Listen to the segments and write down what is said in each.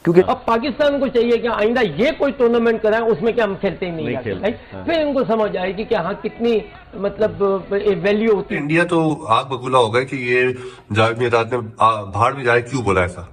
क्योंकि अब पाकिस्तान को चाहिए कि आइंदा ये कोई टूर्नामेंट कराएं उसमें क्या हम खेलते ही नहीं जाते, हाँ। फिर इनको समझ आएगी कि हाँ कितनी मतलब वैल्यू होती है। इंडिया तो आग बबूला हो गया कि ये जावेद मियादाद ने बाहर में जाए, क्यों बोला ऐसा?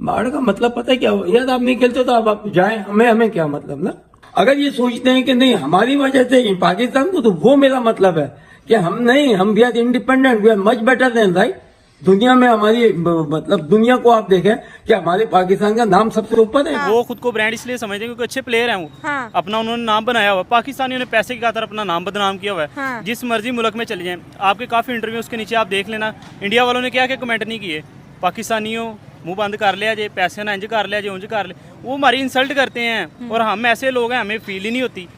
बाढ़ का मतलब पता है क्या हो, यार आप नहीं खेलते तो आप जाए, हमें क्या मतलब ना। अगर ये सोचते हैं कि नहीं हमारी वजह से पाकिस्तान को, तो वो मेरा मतलब है कि हम we are independent, we are much better than right. दुनिया में हमारी मतलब दुनिया को आप देखें कि हमारे पाकिस्तान का नाम सबसे ऊपर है। वो खुद को ब्रांड इसलिए समझते हैं क्योंकि अच्छे प्लेयर हैं वो। अपना उन्होंने नाम बनाया हुआ है। पाकिस्तानियों ने पैसे की खातिर अपना नाम बदनाम किया हुआ है। जिस मर्जी मुल्क में चले जाएं, आपके काफी इंटरव्यू उसके नीचे आप देख लेना, इंडिया वालों ने क्या क्या कमेंट नहीं किए, पाकिस्तानियों मुंह बंद कर लिया जे, पैसे ना इंज कर लिया जे, उंज कर ले, वो हमारी इंसल्ट करते हैं। और हम ऐसे लोग हैं, हमें फील ही नहीं होती।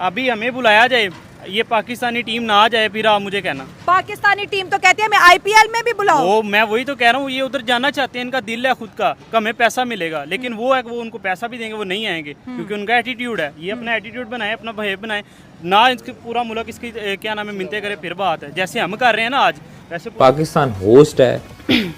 अभी हमें बुलाया जाए, ये पाकिस्तानी टीम ना आ जाए, फिर आप मुझे कहना पाकिस्तानी टीम तो कहती है हमें आईपीएल में भी बुलाओ। वो मैं वही तो कह रहा हूँ, ये उधर जाना चाहते हैं, इनका दिल है खुद का कि हमें पैसा मिलेगा, लेकिन वो है कि वो उनको पैसा भी देंगे वो नहीं आएंगे, क्योंकि उनका एटीट्यूड है। ये अपना एटीट्यूड बनाए, अपना बिहेव बनाए ना, इसके पूरा मुल्क इसकी क्या नाम है मिनते करे, फिर बात है। जैसे हम कर रहे हैं ना आज, वैसे पाकिस्तान होस्ट है,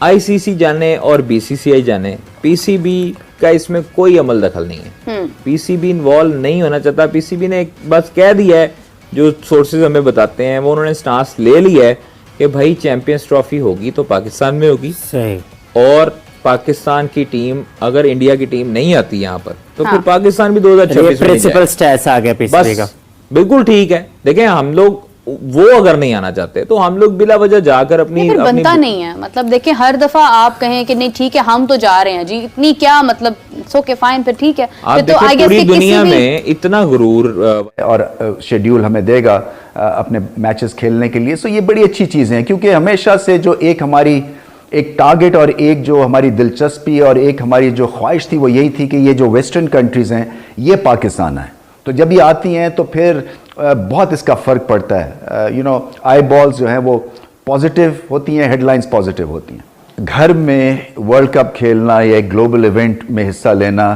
आईसीसी जाने और बीसीसीआई जाने, पीसीबी का इसमें कोई अमल दखल नहीं है। पीसीबी इन्वॉल्व नहीं होना चाहता। पीसीबी ने बस कह दिया है, जो सोर्सेज हमें बताते हैं वो उन्होंने स्टांस ले लिया है कि भाई चैंपियंस ट्रॉफी होगी तो पाकिस्तान में होगी। सही। और पाकिस्तान की टीम, अगर इंडिया की टीम नहीं आती यहाँ पर तो फिर पाकिस्तान भी 2026 में प्रिंसिपल स्टैट्स आ गया पीसीबी का। बिल्कुल ठीक है। देखें, हम लोग वो अगर नहीं आना चाहते तो हम लोग बिला वजह जाकर अपनी बनता नहीं है। मतलब देखिए, हर दफा आप कहें कि नहीं ठीक है हम तो जा रहे हैं जी, इतनी क्या मतलब, ओके फाइन, फिर ठीक है। आप तो आई पूरी दुनिया में इतना गुरूर और शेड्यूल हमें देगा अपने मैचेस खेलने के लिए, सो ये बड़ी अच्छी चीज़ें हैं। क्योंकि हमेशा से जो एक टारगेट और एक जो हमारी दिलचस्पी और एक हमारी जो ख्वाहिश थी वो यही थी कि ये जो वेस्टर्न कंट्रीज़ हैं ये पाकिस्तान है, तो जब ये आती हैं तो फिर बहुत इसका फ़र्क पड़ता है। आई बॉल्स जो हैं वो पॉजिटिव होती हैं, हेडलाइंस पॉजिटिव होती हैं। घर में वर्ल्ड कप खेलना या एक ग्लोबल इवेंट में हिस्सा लेना,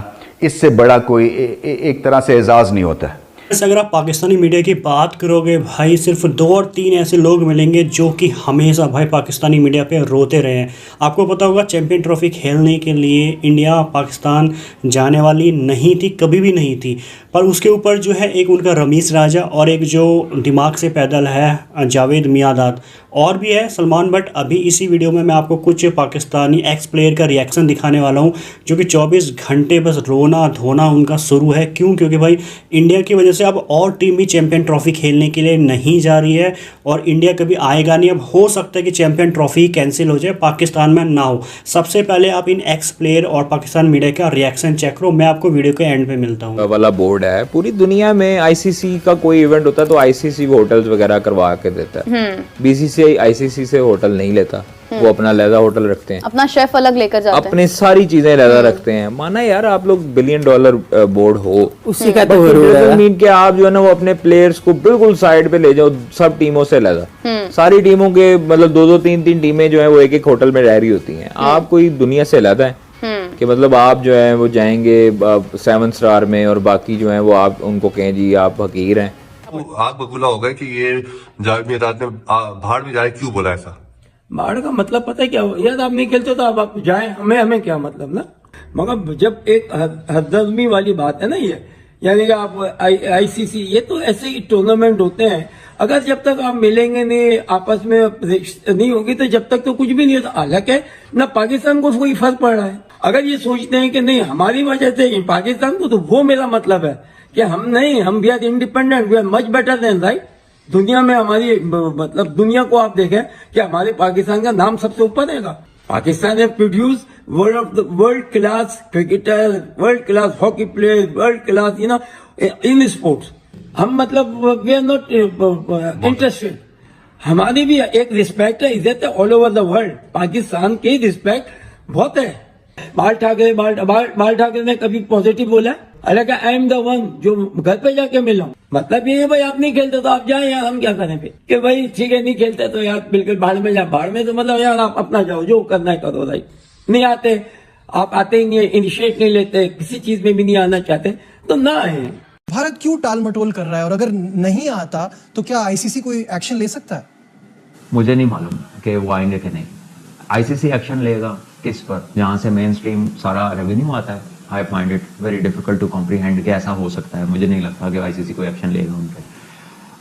इससे बड़ा कोई एक तरह से एजाज़ नहीं होता है। अगर आप पाकिस्तानी मीडिया की बात करोगे भाई, सिर्फ 2 और 3 ऐसे लोग मिलेंगे जो कि हमेशा भाई पाकिस्तानी मीडिया पे रोते रहे हैं। आपको पता होगा चैंपियन ट्रॉफी खेलने के लिए इंडिया पाकिस्तान जाने वाली नहीं थी, कभी भी नहीं थी, पर उसके ऊपर जो है एक उनका रमीज़ राजा और एक जो दिमाग से पैदल है जावेद मियादाद, और भी है सलमान बट। अभी इसी वीडियो में मैं आपको कुछ पाकिस्तानी एक्स प्लेयर का रिएक्शन दिखाने वाला हूं, जो कि 24 घंटे बस रोना धोना उनका शुरू है। क्यों? क्योंकि भाई इंडिया की वजह से अब और टीम भी चैंपियन ट्रॉफी खेलने के लिए नहीं जा रही है और इंडिया कभी आएगा नहीं। अब हो सकता है कि चैंपियन ट्रॉफी कैंसिल हो जाए, पाकिस्तान में ना हो। सबसे पहले आप इन एक्स प्लेयर और पाकिस्तान मीडिया का रिएक्शन चेक करो। मैं आपको वीडियो के एंड पे मिलता हूँ। वाला बोर्ड है पूरी दुनिया में, आईसीसी का कोई इवेंट होता है तो आईसीसी होटल्स वगैरह करवा के देता है। बीसीसीआई आईसीसी से होटल नहीं लेता, वो अपना लहदा होटल रखते हैं, अपना शेफ अलग लेकर जाते हैं, अपने सारी चीजें लहदा रखते हैं। माना यार आप लोग $1 बिलियन बोर्ड हो, उसी का तो मीन के आप जो है ना वो अपने प्लेयर्स को बिल्कुल साइड पे ले जाओ, सब टीमों से लहदा। सारी टीमों के मतलब 2-2 3-3 टीमें जो है वो एक होटल में रह रही होती हैं। आप कोई दुनिया से लहदा है कि मतलब आप जो है वो जाएंगे 7 स्टार में और बाकी जो है वो आप उनको कहें जी आप हकीर हैं। आग बबूला हो गया कि ये जावेद मियादाद ने बाहर में जाए, क्यों बोला ऐसा? बाढ़ का मतलब पता है क्या हो, यार आप नहीं खेलते तो आप जाए, हमें क्या मतलब ना। मगर जब एक हदमी वाली बात है ना ये, यानी कि आप आईसीसी, ये तो ऐसे ही टूर्नामेंट होते हैं। अगर जब तक आप मिलेंगे नहीं, आपस में नहीं होगी, तो जब तक तो कुछ भी नहीं होता। हालांकि ना पाकिस्तान को कोई फर्क पड़ रहा है। अगर ये सोचते हैं कि नहीं हमारी वजह से पाकिस्तान को, तो वो मेरा मतलब है कि हम we are independent, we are much better than right. दुनिया में हमारी मतलब दुनिया को आप देखें कि हमारे पाकिस्तान का नाम सबसे ऊपर रहेगा। पाकिस्तान ने produce world class cricketer, world class hockey player, world class in sports. हम मतलब वी आर नॉट इंटरेस्टेड। हमारी भी एक रिस्पेक्ट है, इज्जत है all over the world. Pakistan की रिस्पेक्ट बहुत है। बाल ठाकरे ने कभी पॉजिटिव बोला? हालांकि आई एम द वन जो घर पे जाके मिला हूँ। मतलब ये है भाई आप नहीं खेलते तो आप जाए यार, हम क्या करें फिर कि भाई ठीक है नहीं खेलते तो यार बिल्कुल बाहर में जा। बाहर में तो मतलब यार आप अपना जाओ, जो करना है करो भाई। नहीं आते, आप आते ही नहीं, इनिशिएट नहीं लेते, किसी चीज में भी नहीं आना चाहते तो ना आए। भारत क्यों टाल मटोल कर रहा है, और अगर नहीं आता तो क्या आईसीसी कोई एक्शन ले सकता है? मुझे नहीं मालूम कि वो आएंगे कि नहीं। आईसीसी एक्शन लेगा किस पर? जहां से मेन स्ट्रीम सारा रेवेन्यू आता है। I find it very difficult to comprehend कि ऐसा हो सकता है। मुझे नहीं लगता कि आईसीसी कोई एक्शन लेगा उन पे।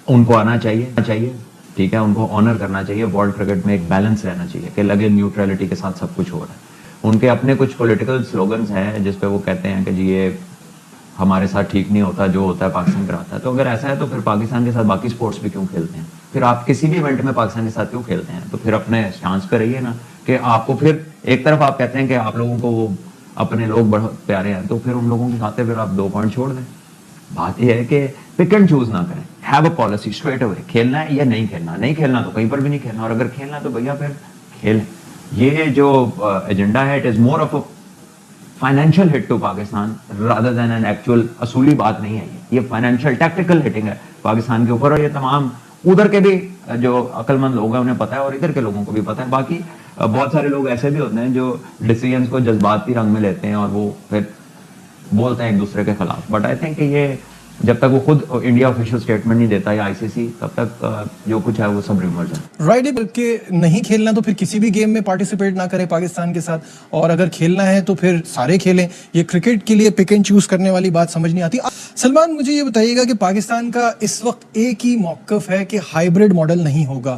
उनको आना चाहिए, ठीक है, उनको ऑनर करना चाहिए। वर्ल्ड क्रिकेट में एक बैलेंस रहना चाहिए कि लगे न्यूट्रलिटी के साथ सब कुछ हो रहा है। उनके अपने कुछ पॉलिटिकल स्लोगन्स हैं जिस पे वो कहते हैं कि जी ये हमारे साथ ठीक नहीं होता, जो होता है पाकिस्तान कराता है। तो अगर ऐसा है तो फिर पाकिस्तान के साथ बाकी स्पोर्ट्स भी क्यों खेलते हैं? फिर आप किसी भी इवेंट में पाकिस्तान के साथ क्यों खेलते हैं? तो फिर अपने स्टांस पे रहिए ना, कि आपको फिर एक तरफ आप कहते हैं कि आप लोगों को वो अपने लोग बहुत प्यारे हैं, तो फिर उन लोगों के खाते फिर आप 2 पॉइंट छोड़ दें। बात यह है कि पिक एंड चूज ना करें, have a policy straight away, खेलना है या नहीं खेलना। नहीं खेलना तो कहीं पर भी नहीं खेलना, और अगर खेलना तो भैया फिर खेलें। ये जो एजेंडा है, it is more of a financial hit to Pakistan rather than an actual असूली बात नहीं है। ये फाइनेंशियल टैक्टिकल हिटिंग है पाकिस्तान के ऊपर, और ये तमाम उधर के भी जो अक्लमंद लोग हैं उन्हें पता है और इधर के लोगों को भी पता है। बाकी बहुत सारे लोग ऐसे भी होते हैं जो डिसीजंस को जज्बाती रंग में लेते हैं और वो फिर बोलते हैं एक दूसरे के खिलाफ। बट आई थिंक ये जब तक वो खुद इंडिया ऑफिशियल स्टेटमेंट नहीं देता या आईसीसी, तब तक जो कुछ है वो सब रिमर्स है। राइट, बल्कि नहीं खेलना तो फिर किसी भी गेम में पार्टिसिपेट ना करें पाकिस्तान के साथ, और अगर खेलना है तो फिर सारे खेलें। ये क्रिकेट के लिए पिक एंड चूज करने वाली बात समझ नहीं आती। सलमान, मुझे ये बताइएगा कि पाकिस्तान का इस वक्त एक ही मौकफ है कि हाइब्रिड मॉडल नहीं होगा,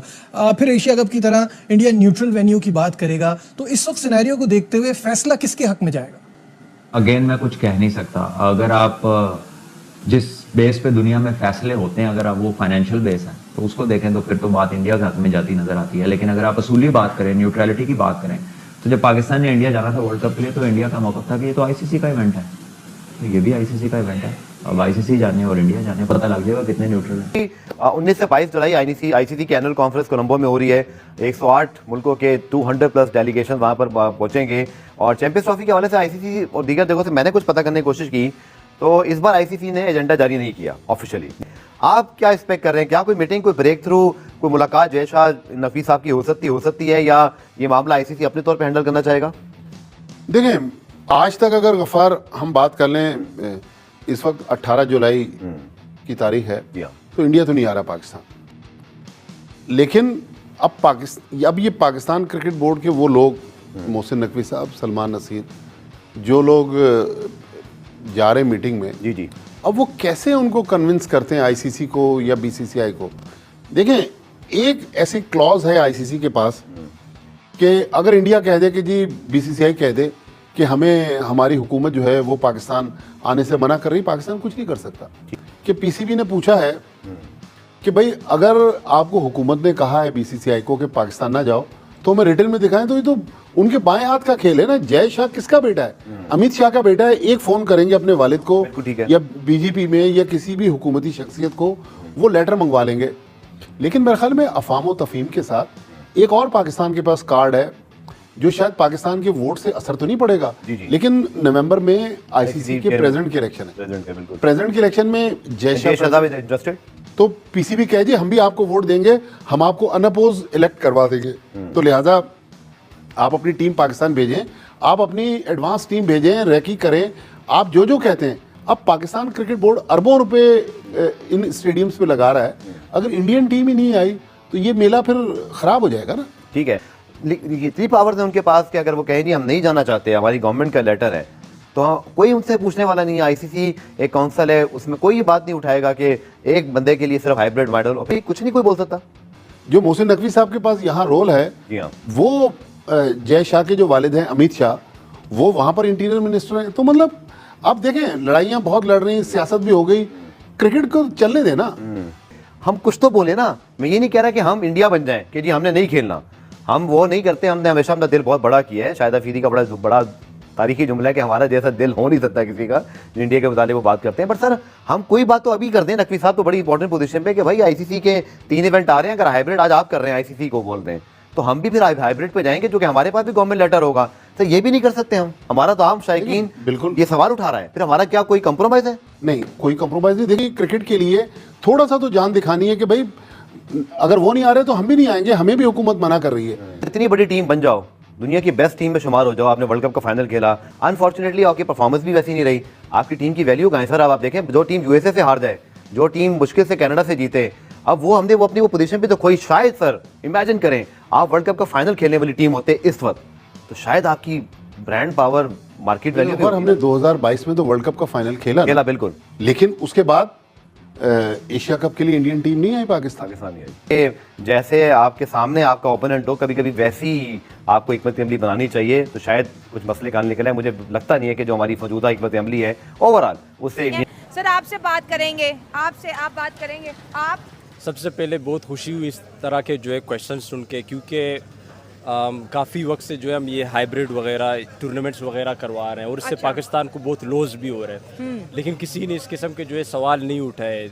फिर एशिया कप की तरह इंडिया न्यूट्रल वेन्यू की बात करेगा, तो इस वक्त सिनेरियो को देखते हुए फैसला किसके हक में जाएगा? अगेन मैं कुछ कह नहीं सकता। अगर आप जिस बेस पे दुनिया में फैसले होते हैं, अगर आप वो फाइनेंशियल बेस है तो उसको देखें तो फिर तो बात इंडिया के हाथ में जाती नजर आती है। लेकिन अगर आप असूली बात करें, न्यूट्रलिटी की बात करें, तो जब पाकिस्तान ने इंडिया जाना था वर्ल्ड कप के लिए तो इंडिया का मौका था कि ये तो आईसीसी का इवेंट है, तो ये भी आईसीसी का इवेंट है। अब आईसीसी जाने और इंडिया जाने पता लग जाएगा कितने न्यूट्रल है। 19 से 22 जुलाई आईसीसी की एनुअल कॉन्फ्रेंस कोलंबो में हो रही है। 108 मुल्कों के 200+ डेलीगेशन वहां पर पहुंचेंगे। और चैंपियंस ट्रॉफी के हवाले से आईसीसी और दीगर जगहों से मैंने कुछ पता करने की कोशिश की, तो इस बार आईसीसी ने एजेंडा जारी नहीं किया ऑफिशियली। आप क्या एक्सपेक्ट कर रहे हैं? क्या कोई मीटिंग, कोई ब्रेक थ्रू, कोई मुलाकात जय शाह नकवी साहब की हो सकती है, या ये मामला आईसीसी अपने तौर पर हैंडल करना चाहेगा? देखें, आज तक अगर गफार हम बात कर लें, इस वक्त 18 जुलाई की तारीख है, तो इंडिया तो नहीं आ रहा पाकिस्तान। लेकिन अब ये पाकिस्तान क्रिकेट बोर्ड के वो लोग, मोहसिन नकवी साहब, सलमान नसीर, जो लोग जा रहे मीटिंग में, जी, अब वो कैसे उनको कन्विंस करते हैं आईसीसी को या बीसीसीआई को? देखें, एक ऐसी क्लॉज है आईसीसी के पास कि अगर इंडिया कह दे कि जी, बीसीसीआई कह दे कि हमें हमारी हुकूमत जो है वो पाकिस्तान आने से मना कर रही, पाकिस्तान कुछ नहीं कर सकता। कि पीसीबी ने पूछा है कि भाई अगर आपको हुकूमत ने कहा है बीसीसीआई को कि पाकिस्तान ना जाओ, तो हमें रिटर्न में दिखाएं। तो ये तो उनके बाएं हाथ का खेल है ना। जय शाह किसका बेटा है? अमित शाह का बेटा है। एक फोन करेंगे अपने वालिद को या बीजेपी में या किसी भी हुकूमती शख्सियत को, वो लेटर मंगवा लेंगे। लेकिन मेरे ख्याल में अफाम व तफहीम के साथ एक और पाकिस्तान के पास कार्ड है जो शायद पाकिस्तान के वोट से असर तो नहीं पड़ेगा, लेकिन नवंबर में आईसीसी के प्रेसिडेंट के इलेक्शन है। प्रेसिडेंट के इलेक्शन में जय शाह इंटरेस्टेड, तो पीसीबी कह दिए हम भी आपको वोट देंगे, हम आपको अनअपोज इलेक्ट करवा देंगे। तो लिहाजा आप अपनी टीम पाकिस्तान भेजें, आप अपनी एडवांस टीम भेजें, रैकी करें, आप जो जो कहते हैं। अब पाकिस्तान क्रिकेट बोर्ड अरबों रुपए इन स्टेडियम्स पे लगा रहा है, अगर इंडियन टीम ही नहीं आई तो ये मेला फिर खराब हो जाएगा ना। ठीक है, इतनी पावर है उनके पास कि अगर वो कहें नहीं हम नहीं जाना चाहते, हमारी गवर्नमेंट का लेटर है, तो कोई उनसे पूछने वाला नहीं है। आईसीसी एक काउंसिल है, उसमें कोई ये बात नहीं उठाएगा कि एक बंदे के लिए सिर्फ हाइब्रिड मॉडल, कुछ नहीं कोई बोल सकता। जो मोहसिन नकवी साहब के पास यहाँ रोल है, वो जय शाह के जो वालिद हैं अमित शाह, वो वहाँ पर इंटीरियर मिनिस्टर हैं। तो मतलब आप देखें, लड़ाइयाँ बहुत लड़ रही हैं, सियासत भी हो गई, क्रिकेट को चलने देना। हम कुछ तो बोले ना। मैं ये नहीं कह रहा कि हम इंडिया बन जाएं कि जी हमने नहीं खेलना, हम वो नहीं करते। हमने हमेशा अपना दिल बहुत बड़ा किया है। शाहिद अफरीदी का बड़ा तारीखी जुमला है कि हमारा जैसा दिल हो नहीं सकता किसी का जो इंडिया के मुताबिक वो बात करते हैं। बट सर, हम कोई बात तो अभी कर दें। नकवी साहब तो बड़ी इंपॉर्टेंट पोजीशन पे कि भाई आईसीसी के 3 इवेंट आ रहे हैं, अगर हाइब्रिड आज आप कर रहे हैं, आईसीसी को बोल दें, तो हम भी फिर हाइब्रिड पे जाएंगे, जो कि हमारे पास भी गवर्नमेंट लेटर होगा। तो ये भी नहीं कर सकते हम, हमारा तो आम शायकीन बिल्कुल ये सवाल उठा रहा है, फिर हमारा क्या कोई कंप्रोमाइज है? नहीं, कोई कंप्रोमाइज नहीं। देखिए, क्रिकेट के लिए थोड़ा सा तो जान दिखानी है कि भाई अगर वो नहीं आ रहे तो हम भी नहीं आएंगे, हमें भी हुकूमत मना कर रही है। इतनी बड़ी टीम बन जाओ, दुनिया की बेस्ट टीम में शुमार हो जाओ, आपने वर्ल्ड कप का फाइनल खेला, अनफॉर्चुनेटली आपकी परफॉर्मेंस भी वैसी नहीं रही, आपकी टीम की वैल्यू कहाँ है? सर अब आप देखें, जो टीम यूएसए से हार जाए, जो टीम मुश्किल से कनाडा से जीते, अब वो हमने वो अपनी वो पोजीशन पे तो कोई, शायद सर इमेजिन करें आप वर्ल्ड कप का फाइनल खेलने वाली टीम होते इस वक्त, तो शायद आपकी ब्रांड पावर, मार्केट वैल्यू। और हमने 2022 में तो वर्ल्ड कप का फाइनल खेला बिल्कुल, लेकिन उसके बाद एशिया कप के लिए इंडियन टीम नहीं आई पाकिस्तान ये जैसे आपके सामने आपका ओपोनेंट हो, कभी कभी वैसी आपको हिकमत अमली बनानी चाहिए, तो शायद कुछ मसले कान निकले। मुझे लगता नहीं है कि जो हमारी मौजूदा हिकमत अमली है ओवरऑल उससे। सर आपसे बात करेंगे, आप बात करेंगे। आप सबसे पहले बहुत खुशी हुई इस तरह के जो है क्वेश्चन सुन के, क्योंकि काफ़ी वक्त से जो है हम ये हाइब्रिड वगैरह टूर्नामेंट्स वगैरह करवा रहे हैं और इससे पाकिस्तान को बहुत लॉस भी हो रहे हैं, लेकिन किसी ने इस किस्म के जो है सवाल नहीं उठाए,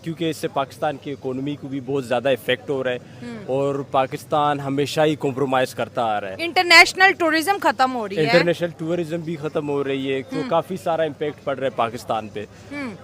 क्योंकि इससे पाकिस्तान की इकोनॉमी को भी बहुत ज़्यादा इफेक्ट हो रहा है और पाकिस्तान हमेशा ही कॉम्प्रोमाइज़ करता आ रहा है। इंटरनेशनल टूरिज्म खत्म हो रही है, इंटरनेशनल टूरिज्म भी ख़त्म हो रही है, तो काफ़ी सारा इम्पेक्ट पड़ रहा है पाकिस्तान पे।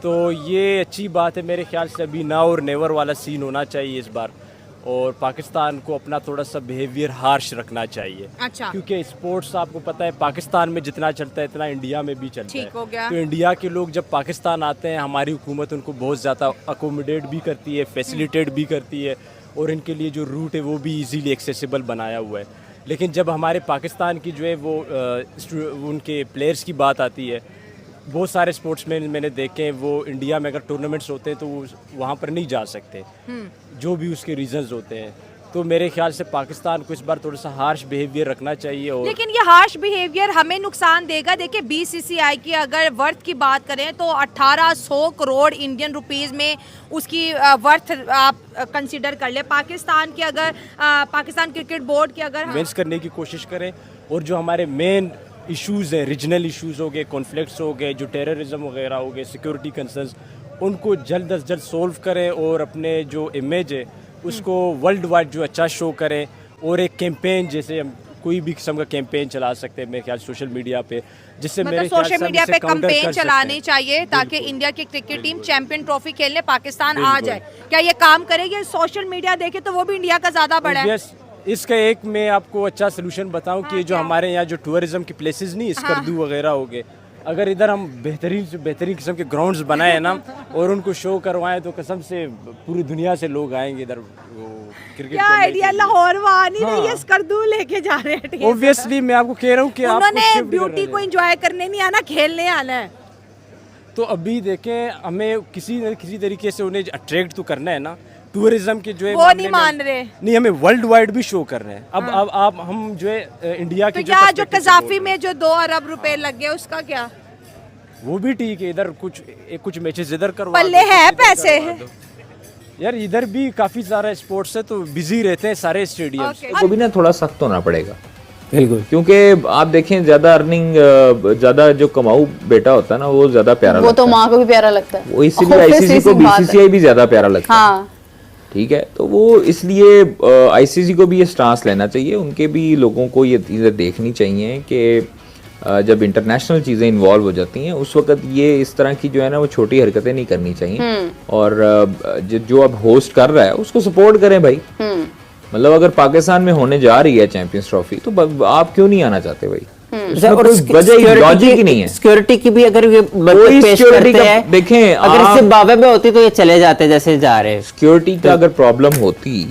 तो ये अच्छी बात है, मेरे ख्याल से अभी ना और नेवर वाला सीन होना चाहिए इस बार, और पाकिस्तान को अपना थोड़ा सा बिहेवियर हार्श रखना चाहिए। अच्छा। क्योंकि स्पोर्ट्स आपको पता है पाकिस्तान में जितना चलता है इतना इंडिया में भी चलता है। हो गया। तो इंडिया के लोग जब पाकिस्तान आते हैं, हमारी हुकूमत उनको बहुत ज़्यादा अकोमोडेट भी करती है, फैसिलिटेट भी करती है, और इनके लिए जो रूट है वो भी इजीली एक्सेसिबल बनाया हुआ है। लेकिन जब हमारे पाकिस्तान की जो है वो उनके प्लेयर्स की बात आती है, बहुत सारे स्पोर्ट्समैन मैंने देखे हैं, वो इंडिया में अगर टूर्नामेंट्स होते हैं तो वो वहाँ पर नहीं जा सकते, जो भी उसके रीजंस होते हैं। तो मेरे ख्याल से पाकिस्तान को इस बार थोड़ा सा हार्श बिहेवियर रखना चाहिए। और लेकिन ये हार्श बिहेवियर हमें नुकसान देगा। देखिए बीसीसीआई की अगर वर्थ की बात करें तो 1800 करोड़ इंडियन रुपीस में उसकी वर्थ आप कंसीडर कर ले। पाकिस्तान की अगर पाकिस्तान क्रिकेट बोर्ड की अगर मेंस करने की कोशिश करें, और जो हमारे मेन इश्यूज़ हैं, रीजनल इश्यूज़ हो गए, कॉन्फ्लिक्ट्स हो गए, जो टेररिज्म वगैरह हो गए, सिक्योरिटी कंसर्न्स, उनको जल्द अज जल्द सोल्व करें और अपने जो इमेज है उसको वर्ल्ड वाइड जो अच्छा शो करें। और एक कैंपेन, जैसे हम कोई भी किस्म का कैंपेन चला सकते हैं मेरे ख्याल सोशल मीडिया पे, जिससे मेरे ख्याल सोशल मीडिया पे कैंपेन चलाने चाहिए ताकि इंडिया की क्रिकेट टीम चैंपियन ट्रॉफी खेलने पाकिस्तान आ जाए। क्या ये काम करेगी? सोशल मीडिया देखे तो वो भी इंडिया का ज्यादा बड़ा है। इसका एक मैं आपको अच्छा सोल्यूशन बताऊं कि जो हमारे यहाँ जो टूरिज्म के प्लेसेस नहीं, स्कर्दू वगैरह हो गए, अगर इधर हम बेहतरीन से बेहतरीन किस्म के ग्राउंड्स बनाए ना और उनको शो करवाएं, तो कसम से पूरी दुनिया से लोग आएंगे इधर क्रिकेट क्या आइडिया, लाहौर वहाँ नहीं रही है, स्कर्दू लेके जा रहे हैं। ऑब्वियसली मैं आपको कह रहा हूँ कि उन्होंने ब्यूटी को एंजॉय करने नहीं आना, खेलने आना है। तो अभी देखें, हमें किसी न किसी तरीके से उन्हें अट्रैक्ट तो करना है ना, टूरिज्म के जो है वो नहीं मान रहे, नहीं हमें वर्ल्ड वाइड भी शो कर रहे हैं। अब आप हम जो है इंडिया तो की क्या जो कजाफी में जो 2 अरब रुपए लग गए उसका क्या? वो भी ठीक है, इधर कुछ मैचेस इधर करवा, पल्ले है पैसे यार, इधर भी काफी सारा स्पोर्ट्स है तो बिजी रहते हैं सारे स्टेडियम। वो भी ना थोड़ा सख्त होना पड़ेगा, बिल्कुल, क्योंकि आप देखें ज्यादा अर्निंग, ज्यादा जो कमाऊ बेटा होता है ना, वो ज्यादा प्यारा वो लगता तो माँ को भी प्यारा लगता है, वो इसीलिए आईसीसी को बीसीसीआई भी ज्यादा प्यारा लगता है। हाँ। ठीक है, तो वो इसलिए आईसीसी को भी ये स्टांस लेना चाहिए, उनके भी लोगों को ये चीज़ें देखनी चाहिए कि जब इंटरनेशनल चीज़ें इन्वॉल्व हो जाती हैं उस वक्त ये इस तरह की जो है ना वो छोटी हरकतें नहीं करनी चाहिए, और जो अब होस्ट कर रहा है उसको सपोर्ट करें भाई। मतलब अगर पाकिस्तान में होने जा रही है चैंपियंस ट्रॉफी तो आप क्यों नहीं आना चाहते भाई? और लॉजिक ही नहीं है। सिक्योरिटी की भी अगर ये पेश करते हैं, देखें अगर जिम्बाब्वे में होती तो ये चले जाते जैसे जा रहे हैं। सिक्योरिटी का अगर प्रॉब्लम होती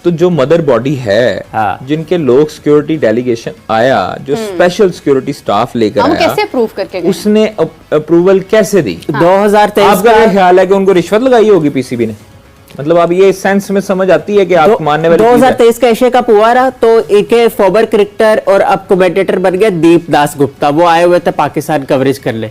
तो जो मदर बॉडी है, जिनके लोग सिक्योरिटी डेलीगेशन आया, जो स्पेशल सिक्योरिटी स्टाफ लेकर आया, कैसे अप्रूव करके गए? उसने अप्रूवल कैसे दी? 2023 आपका क्या ख्याल है कि उनको रिश्वत लगाई होगी पीसीबी ने? मतलब अब ये सेंस में समझ आती है कि आप मानने वाले 2023 का एशिया कप हुआ रहा तो एक फॉरवर्ड क्रिकेटर और अब कमेंटेटर बन गया दीप दास गुप्ता, वो आए हुए थे पाकिस्तान कवरेज कर ले,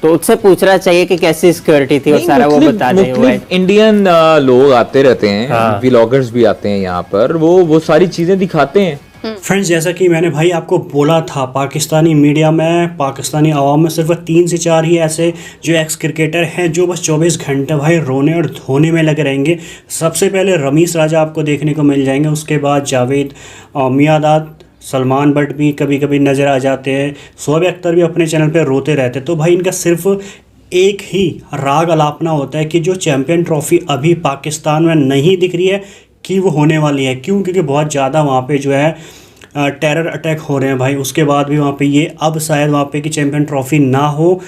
तो उससे पूछना चाहिए कि कैसी सिक्योरिटी थी और सारा वो बता दें। इंडियन लोग आते रहते हैं, व्लॉगर्स भी आते हैं यहाँ पर, वो सारी चीजें दिखाते हैं। फ्रेंड्स, जैसा कि मैंने भाई आपको बोला था, पाकिस्तानी मीडिया में, पाकिस्तानी आवाम में सिर्फ 3 से 4 ही ऐसे जो एक्स क्रिकेटर हैं जो बस 24 घंटे भाई रोने और धोने में लगे रहेंगे। सबसे पहले रमीज राजा आपको देखने को मिल जाएंगे, उसके बाद जावेद मियादाद, सलमान बट भी कभी कभी नज़र आ जाते हैं, शोएब अख्तर भी अपने चैनल पर रोते रहते हैं। तो भाई इनका सिर्फ एक ही राग अलापना होता है कि जो चैम्पियन ट्रॉफी अभी पाकिस्तान में नहीं दिख रही है कि वो होने वाली है। क्यों? क्योंकि बहुत ज़्यादा वहाँ पे जो है टेरर अटैक हो रहे हैं भाई। उसके बाद भी वहाँ पे ये अब शायद वहाँ पे कि चैम्पियन ट्रॉफी ना हो,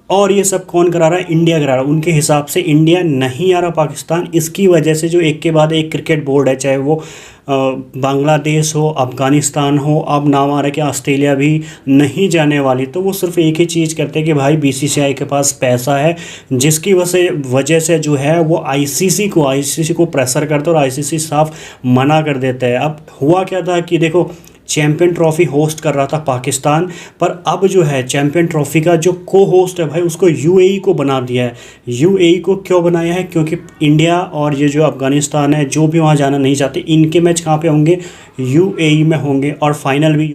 और ये सब कौन करा रहा है? इंडिया करा रहा है। उनके हिसाब से इंडिया नहीं आ रहा पाकिस्तान, इसकी वजह से जो एक के बाद एक क्रिकेट बोर्ड है, चाहे वो बांग्लादेश हो, अफ़गानिस्तान हो, अब नाम आ रहा है कि ऑस्ट्रेलिया भी नहीं जाने वाली, तो वो सिर्फ एक ही चीज़ करते हैं कि भाई बीसीसीआई के पास पैसा है, जिसकी वजह से जो है वो आईसीसी को प्रेशर करते और आईसीसी साफ मना कर देता है। अब हुआ क्या था कि देखो, चैंपियन ट्रॉफी होस्ट कर रहा था पाकिस्तान, पर अब जो है चैंपियन ट्रॉफी का जो को होस्ट है भाई, उसको यूएई को बना दिया है। यूएई को क्यों बनाया है? क्योंकि इंडिया और ये जो अफ़गानिस्तान है, जो भी वहाँ जाना नहीं चाहते, इनके मैच कहाँ पे होंगे? यूएई में होंगे, और फाइनल भी